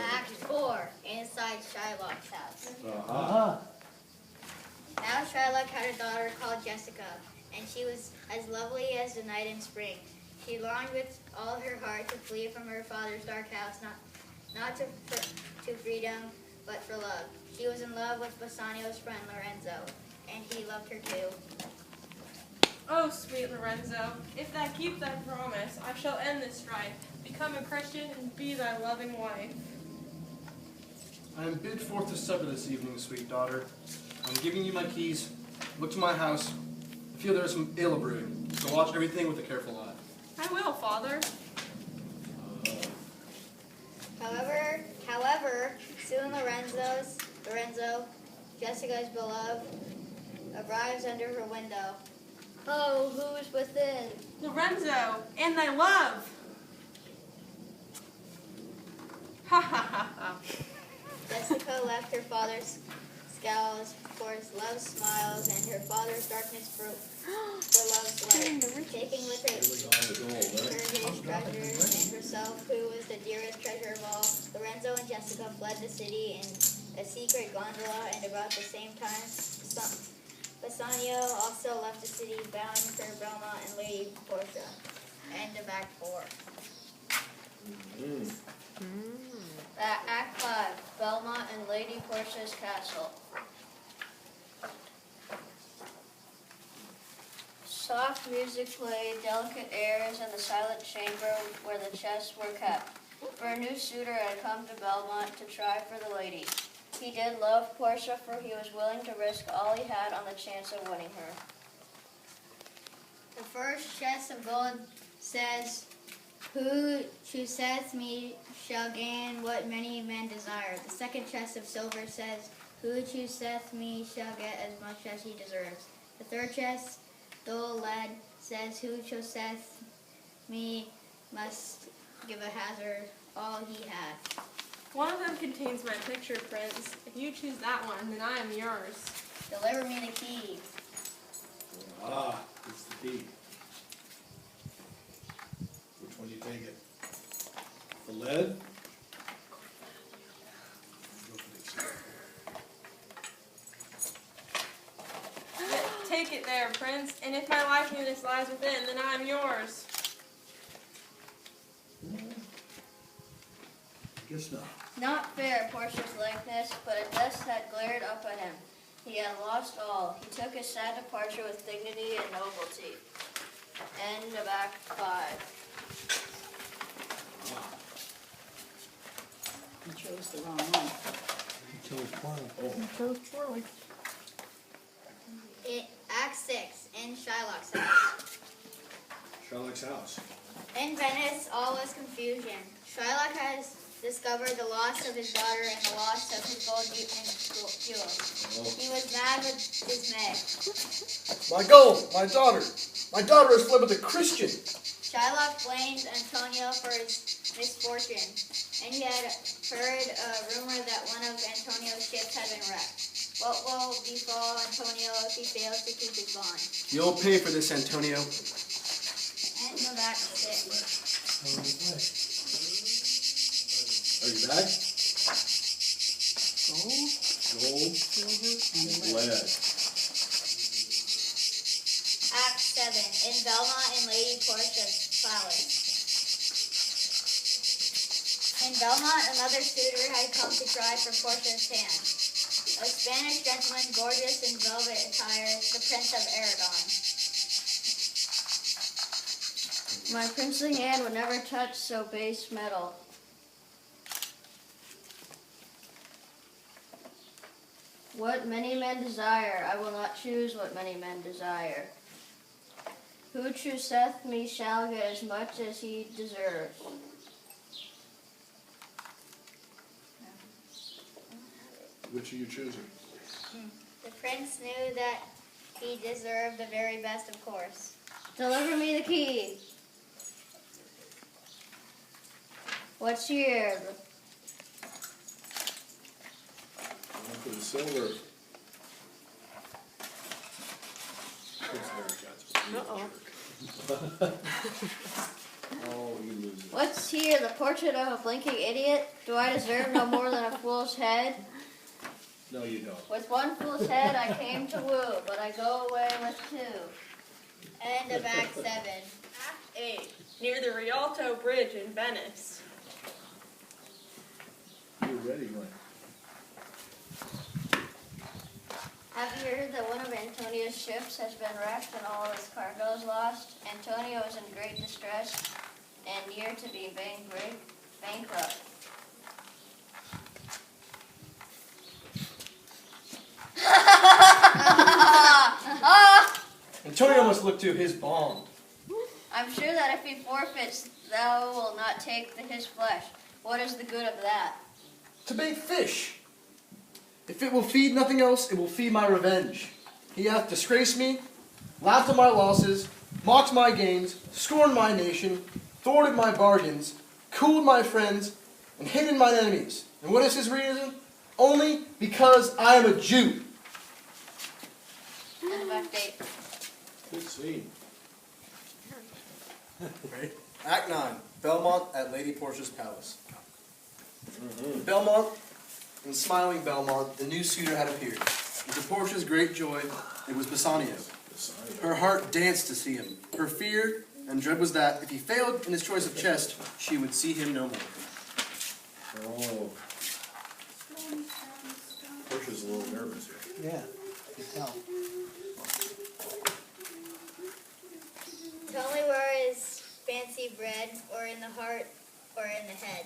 Act 4, inside Shylock's house. Uh-huh. Now Shylock had a daughter called Jessica, and she was as lovely as the night in spring. She longed with all her heart to flee from her father's dark house, not to freedom, but for love. She was in love with Bassanio's friend Lorenzo, and he loved her too. Oh, sweet Lorenzo, if thou keep thy promise, I shall end this strife, become a Christian, and be thy loving wife. I am bid forth to supper this evening, sweet daughter. I'm giving you my keys. Look to my house. I feel there is some ill brewing, so watch everything with a careful eye. I will, father. However, soon Lorenzo, Jessica's beloved, arrives under her window. Oh, who is within? Lorenzo, and thy love. Ha ha ha ha. Jessica left her father's scowls for his love's smiles and her father's darkness for love's light, taking with her his treasures and herself, who was the dearest treasure of all. Lorenzo and Jessica fled the city in a secret gondola, and about the same time, Bassanio also left the city bound for Belmont and Lady Portia. End of Act 4. Act 5, Belmont and Lady Portia's castle. Soft music played, delicate airs in the silent chamber where the chests were kept. For a new suitor had come to Belmont to try for the lady. He did love Portia, for he was willing to risk all he had on the chance of winning her. The first chest of gold says, "Who chooseth me shall gain what many men desire." The second chest of silver says, "Who chooseth me shall get as much as he deserves." The third chest, dull lead, says, "Who chooseth me must give a hazard all he hath." One of them contains my picture, Prince. If you choose that one, then I am yours. Deliver me the key. Ah, it's the key. Which one do you take it? The lead? Go for the Take it there, Prince, and if my likeness lies within, then I am yours. Guess not. Not fair, Portia's likeness, but a dust had glared up at him. He had lost all. He took his sad departure with dignity and nobility. End of Act 5. You chose the wrong one. Act 6, in Shylock's house. Shylock's house. In Venice, all was confusion. Shylock has discovered the loss of his daughter and the loss of his gold jewels. He was mad with dismay. My gold! My daughter! My daughter has fled with a Christian! Shylock blamed Antonio for his misfortune, and he had heard a rumor that one of Antonio's ships had been wrecked. What will befall Antonio if he fails to keep his bond? You'll pay for this, Antonio. End of Act 6. Are you back? Gold, silver, and lead. Act 7, in Belmont and Lady Portia's palace. In Belmont, another suitor had come to try for Portia's hand. A Spanish gentleman, gorgeous in velvet attire, the Prince of Aragon. My princely hand would never touch so base metal. What many men desire, I will not choose what many men desire. Who chooseth me shall get as much as he deserves. Which are you choosing? The prince knew that he deserved the very best, of course. Deliver me the key. What's here? One for the silver. Uh-oh. Oh, he loses. What's here, the portrait of a blinking idiot? Do I deserve no more than a fool's head? No, you don't. With one fool's head I came to woo, but I go away with two. End of Act 7. Act 8. Near the Rialto Bridge in Venice. You're ready, Glenn. Have you heard that one of Antonio's ships has been wrecked and all of its cargo is lost? Antonio is in great distress and near to being bankrupt. Antonio must look to his bond. I'm sure that if he forfeits, thou will not take his flesh. What is the good of that? To bait fish. If it will feed nothing else, it will feed my revenge. He hath disgraced me, laughed at my losses, mocked my gains, scorned my nation, thwarted my bargains, cooled my friends, and hated mine enemies. And what is his reason? Only because I am a Jew. End of Act 8. Good scene. Right. Act 9. Belmont at Lady Portia's palace. Belmont, and smiling Belmont, the new suitor had appeared. And to Portia's great joy, it was Bassanio. Her heart danced to see him. Her fear and dread was that, if he failed in his choice of chest, she would see him no more. Oh. Portia's a little nervous here. Yeah, you can tell. Tell me where is fancy bred, or in the heart, or in the head.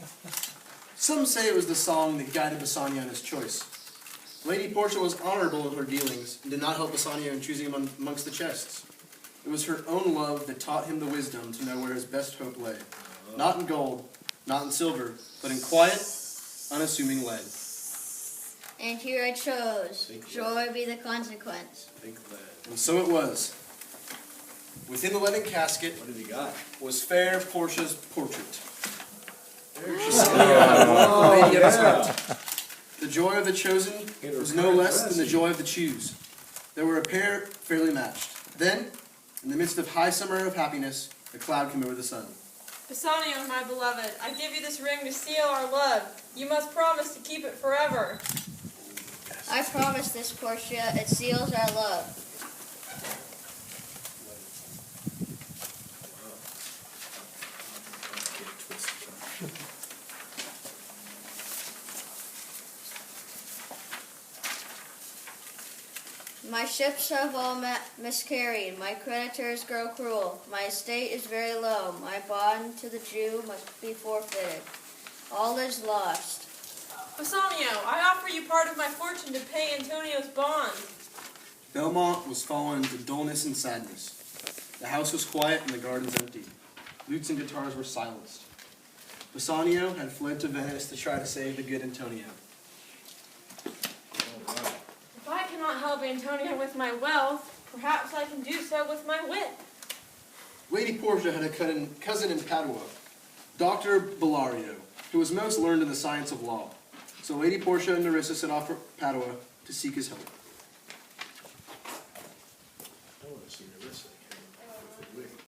Some say it was the song that guided Bassanio in his choice. Lady Portia was honorable in her dealings, and did not help Bassanio in choosing amongst the chests. It was her own love that taught him the wisdom to know where his best hope lay. Not in gold, not in silver, but in quiet, unassuming lead. And here I chose, joy be the consequence. Think lead. And so it was. Within the leaden casket What did he got? was fair Portia's portrait. The lady of his heart. The joy of the chosen was no less than the joy of the choose. They were a pair fairly matched. Then, in the midst of high summer of happiness, a cloud came over the sun. Bassanio, my beloved, I give you this ring to seal our love. You must promise to keep it forever. I promise this, Portia, it seals our love. My ships have all miscarried, my creditors grow cruel, my estate is very low, my bond to the Jew must be forfeited. All is lost. Bassanio, I offer you part of my fortune to pay Antonio's bond. Belmont was fallen into dullness and sadness. The house was quiet and the gardens empty. Lutes and guitars were silenced. Bassanio had fled to Venice to try to save the good Antonio. If I cannot help Antonio with my wealth, perhaps I can do so with my wit. Lady Portia had a cousin in Padua, Dr. Bellario, who was most learned in the science of law. So Lady Portia and Nerissa set off for Padua to seek his help. I want to see Nerissa.